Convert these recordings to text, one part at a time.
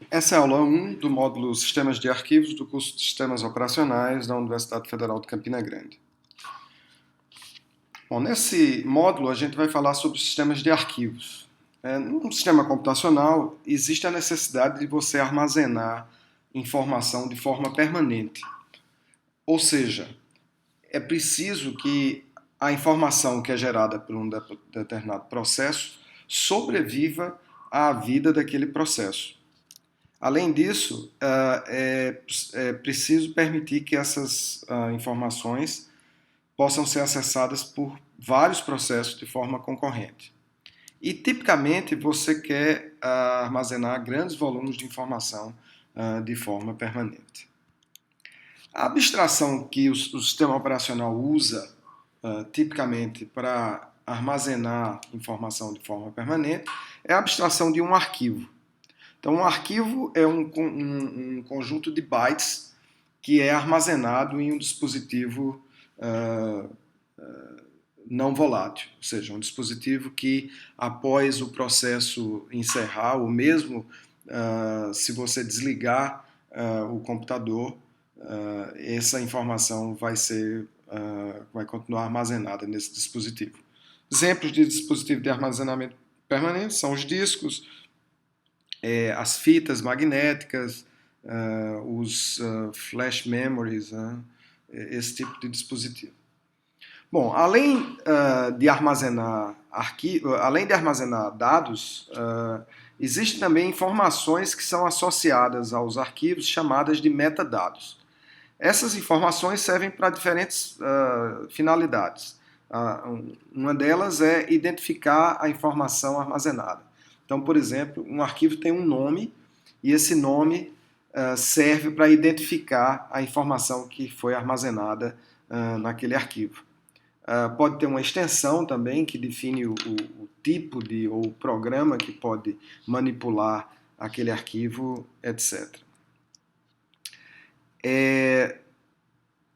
Essa é a aula 1 do módulo Sistemas de Arquivos do curso de Sistemas Operacionais da Universidade Federal de Campina Grande. Bom, nesse módulo a gente vai falar sobre sistemas de arquivos. Num sistema computacional existe a necessidade de você armazenar informação de forma permanente. Ou seja, é preciso que a informação que é gerada por um determinado processo sobreviva à vida daquele processo. Além disso, é preciso permitir que essas informações possam ser acessadas por vários processos de forma concorrente. E, tipicamente, você quer armazenar grandes volumes de informação de forma permanente. A abstração que o sistema operacional usa, tipicamente, para armazenar informação de forma permanente, é a abstração de um arquivo. Então, um arquivo é um conjunto de bytes que é armazenado em um dispositivo não volátil, ou seja, um dispositivo que, após o processo encerrar, ou mesmo se você desligar o computador, essa informação vai continuar armazenada nesse dispositivo. Exemplos de dispositivo de armazenamento permanente são os discos, as fitas magnéticas, os flash memories, esse tipo de dispositivo. Bom, além de armazenar dados, existem também informações que são associadas aos arquivos chamadas de metadados. Essas informações servem para diferentes finalidades. Uma delas é identificar a informação armazenada. Então, por exemplo, um arquivo tem um nome e esse nome serve para identificar a informação que foi armazenada naquele arquivo. Pode ter uma extensão também que define o tipo ou o programa que pode manipular aquele arquivo, etc.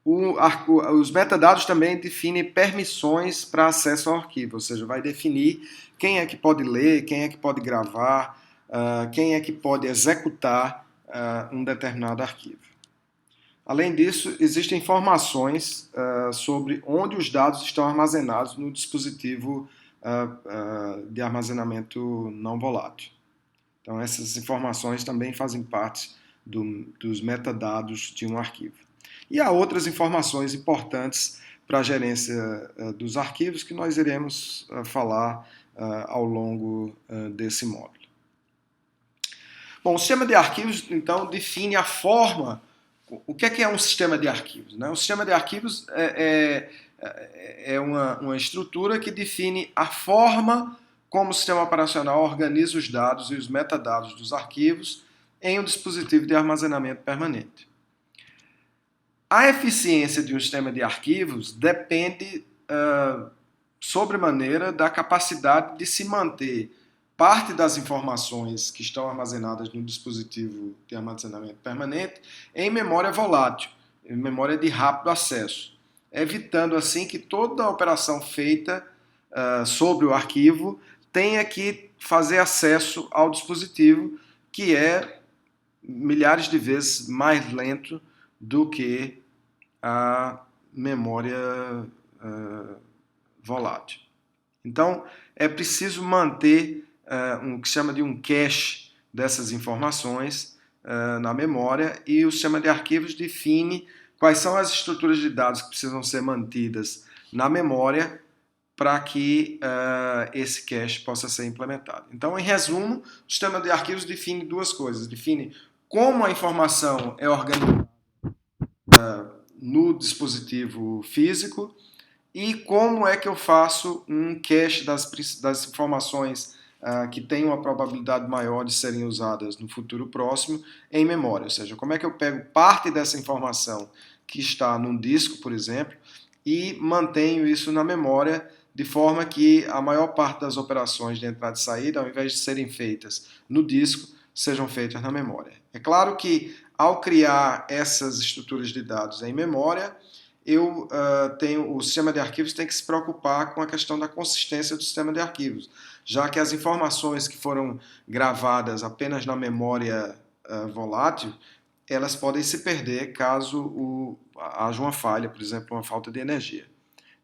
Os metadados também definem permissões para acesso ao arquivo, ou seja, vai definir quem é que pode ler, quem é que pode gravar, quem é que pode executar um determinado arquivo. Além disso, existem informações sobre onde os dados estão armazenados no dispositivo de armazenamento não volátil. Então, essas informações também fazem parte dos metadados de um arquivo. E há outras informações importantes para a gerência dos arquivos que nós iremos falar ao longo desse módulo. Bom, o sistema de arquivos, então, define a forma. O que é um sistema de arquivos? Né? O sistema de arquivos é uma estrutura que define a forma como o sistema operacional organiza os dados e os metadados dos arquivos em um dispositivo de armazenamento permanente. A eficiência de um sistema de arquivos depende sobremaneira da capacidade de se manter parte das informações que estão armazenadas no dispositivo de armazenamento permanente em memória volátil, em memória de rápido acesso, evitando assim que toda a operação feita sobre o arquivo tenha que fazer acesso ao dispositivo, que é milhares de vezes mais lento do que a memória volátil. Então, é preciso manter o que se chama de um cache dessas informações na memória, e o sistema de arquivos define quais são as estruturas de dados que precisam ser mantidas na memória para que esse cache possa ser implementado. Então, em resumo, o sistema de arquivos define duas coisas. Define como a informação é organizada no dispositivo físico e como é que eu faço um cache das informações que têm uma probabilidade maior de serem usadas no futuro próximo em memória. Ou seja, como é que eu pego parte dessa informação que está num disco, por exemplo, e mantenho isso na memória de forma que a maior parte das operações de entrada e saída, ao invés de serem feitas no disco, sejam feitas na memória. É claro que, ao criar essas estruturas de dados em memória, o sistema de arquivos tem que se preocupar com a questão da consistência do sistema de arquivos, já que as informações que foram gravadas apenas na memória volátil, elas podem se perder caso haja uma falha, por exemplo, uma falta de energia.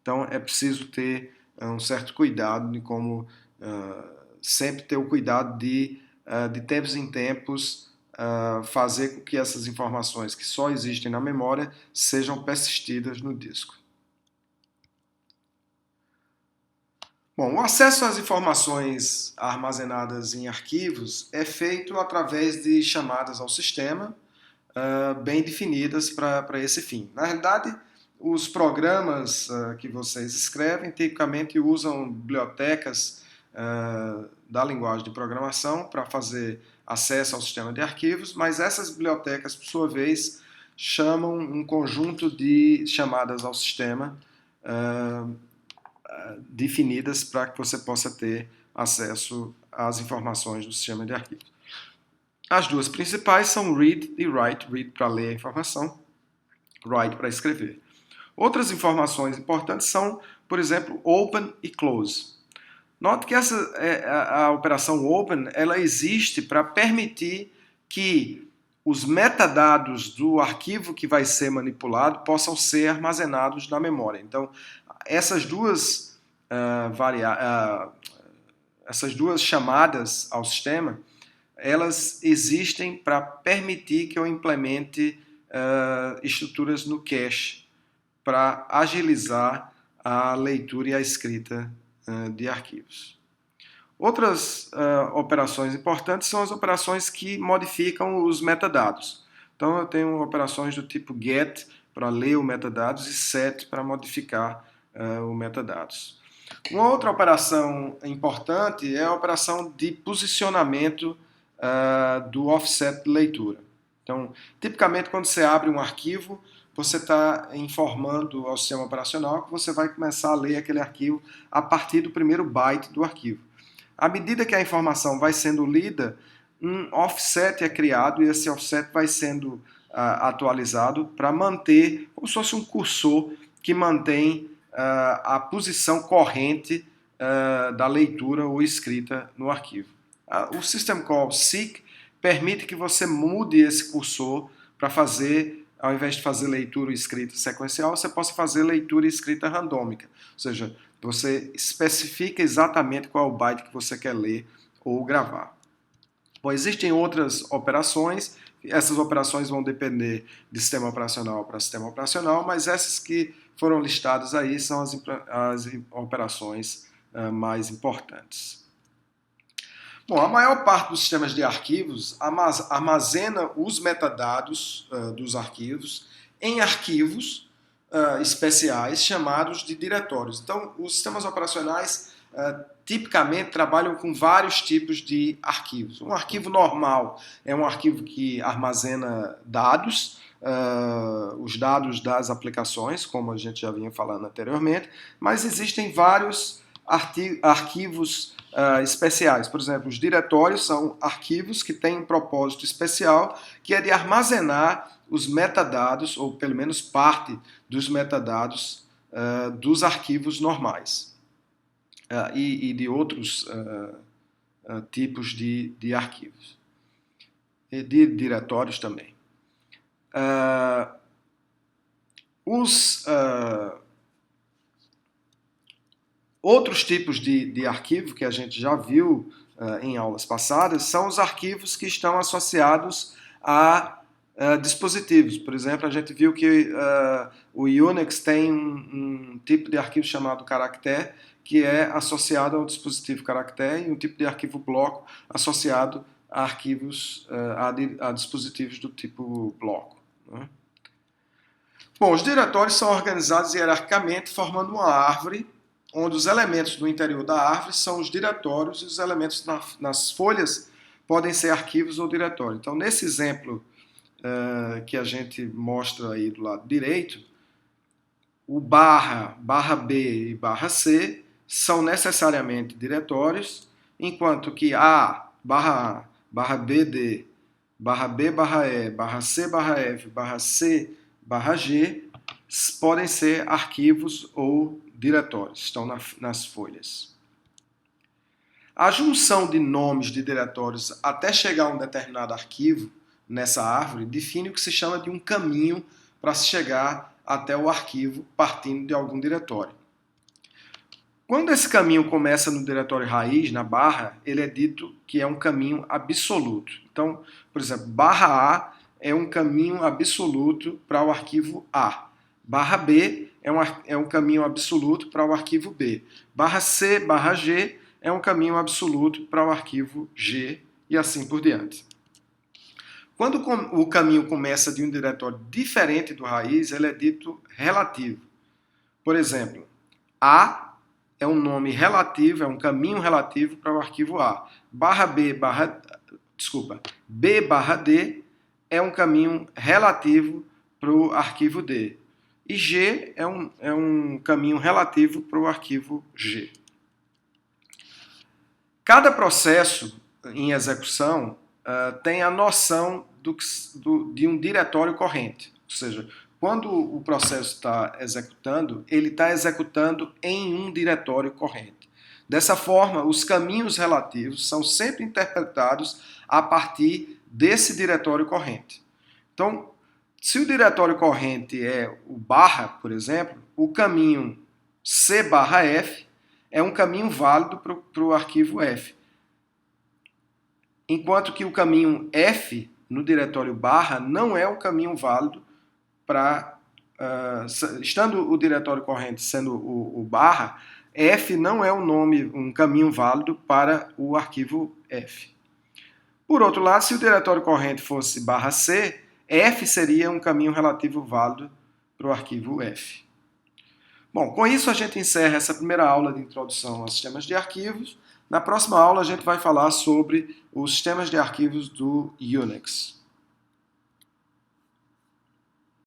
Então é preciso ter um certo cuidado de como sempre ter o cuidado de tempos em tempos fazer com que essas informações que só existem na memória sejam persistidas no disco. Bom, o acesso às informações armazenadas em arquivos é feito através de chamadas ao sistema bem definidas para esse fim. Na realidade, os programas que vocês escrevem tipicamente usam bibliotecas da linguagem de programação para fazer acesso ao sistema de arquivos, mas essas bibliotecas, por sua vez, chamam um conjunto de chamadas ao sistema definidas para que você possa ter acesso às informações do sistema de arquivos. As duas principais são read e write. Read para ler a informação, write para escrever. Outras informações importantes são, por exemplo, open e close. Note que a operação open ela existe para permitir que os metadados do arquivo que vai ser manipulado possam ser armazenados na memória. Então, essas duas chamadas ao sistema, elas existem para permitir que eu implemente estruturas no cache para agilizar a leitura e a escrita de arquivos. Outras operações importantes são as operações que modificam os metadados. Então eu tenho operações do tipo get para ler o metadados e set para modificar o metadados. Uma outra operação importante é a operação de posicionamento do offset de leitura. Então, tipicamente, quando você abre um arquivo, você está informando ao sistema operacional que você vai começar a ler aquele arquivo a partir do primeiro byte do arquivo. À medida que a informação vai sendo lida, um offset é criado e esse offset vai sendo atualizado para manter, como se fosse um cursor que mantém a posição corrente da leitura ou escrita no arquivo. O System Call seek permite que você mude esse cursor para fazer, ao invés de fazer leitura e escrita sequencial, você possa fazer leitura e escrita randômica. Ou seja, você especifica exatamente qual é o byte que você quer ler ou gravar. Bom, existem outras operações, essas operações vão depender de sistema operacional para sistema operacional, mas essas que foram listadas aí são as operações mais importantes. Bom, a maior parte dos sistemas de arquivos armazena os metadados dos arquivos em arquivos especiais chamados de diretórios. Então, os sistemas operacionais tipicamente trabalham com vários tipos de arquivos. Um arquivo normal é um arquivo que armazena dados, os dados das aplicações, como a gente já vinha falando anteriormente, mas existem vários arquivos especiais. Por exemplo, os diretórios são arquivos que têm um propósito especial, que é de armazenar os metadados, ou pelo menos parte dos metadados dos arquivos normais e de outros tipos de arquivos. E de diretórios também. Outros tipos de arquivo que a gente já viu em aulas passadas são os arquivos que estão associados a dispositivos. Por exemplo, a gente viu que o Unix tem um tipo de arquivo chamado caractere, que é associado ao dispositivo caractere, e um tipo de arquivo bloco associado a arquivos, a dispositivos do tipo bloco. Né? Bom, os diretórios são organizados hierarquicamente, formando uma árvore, onde os elementos do interior da árvore são os diretórios e os elementos nas folhas podem ser arquivos ou diretórios. Então, nesse exemplo que a gente mostra aí do lado direito, o barra B e barra C são necessariamente diretórios, enquanto que A, barra BD, barra B, barra E, barra C, barra F, barra C, barra G podem ser arquivos ou diretórios, estão nas folhas. A junção de nomes de diretórios até chegar a um determinado arquivo nessa árvore define o que se chama de um caminho para se chegar até o arquivo partindo de algum diretório. Quando esse caminho começa no diretório raiz, na barra, ele é dito que é um caminho absoluto. Então, por exemplo, barra A é um caminho absoluto para o arquivo A. Barra B é um caminho absoluto para o arquivo B. Barra C, barra G é um caminho absoluto para o arquivo G e assim por diante. Quando o caminho começa de um diretório diferente do raiz, ele é dito relativo. Por exemplo, A é um nome relativo, é um caminho relativo para o arquivo A. B barra D é um caminho relativo para o arquivo D. E G é um caminho relativo para o arquivo G. Cada processo em execução tem a noção de um diretório corrente. Ou seja, quando o processo está executando, ele está executando em um diretório corrente. Dessa forma, os caminhos relativos são sempre interpretados a partir desse diretório corrente. Então, se o diretório corrente é o barra, por exemplo, o caminho C barra F é um caminho válido para o arquivo F. Enquanto que o caminho F no diretório barra não é um caminho válido para... estando o diretório corrente sendo o barra, F não é um caminho válido para o arquivo F. Por outro lado, se o diretório corrente fosse barra C, F seria um caminho relativo válido para o arquivo F. Bom, com isso a gente encerra essa primeira aula de introdução aos sistemas de arquivos. Na próxima aula a gente vai falar sobre os sistemas de arquivos do Unix.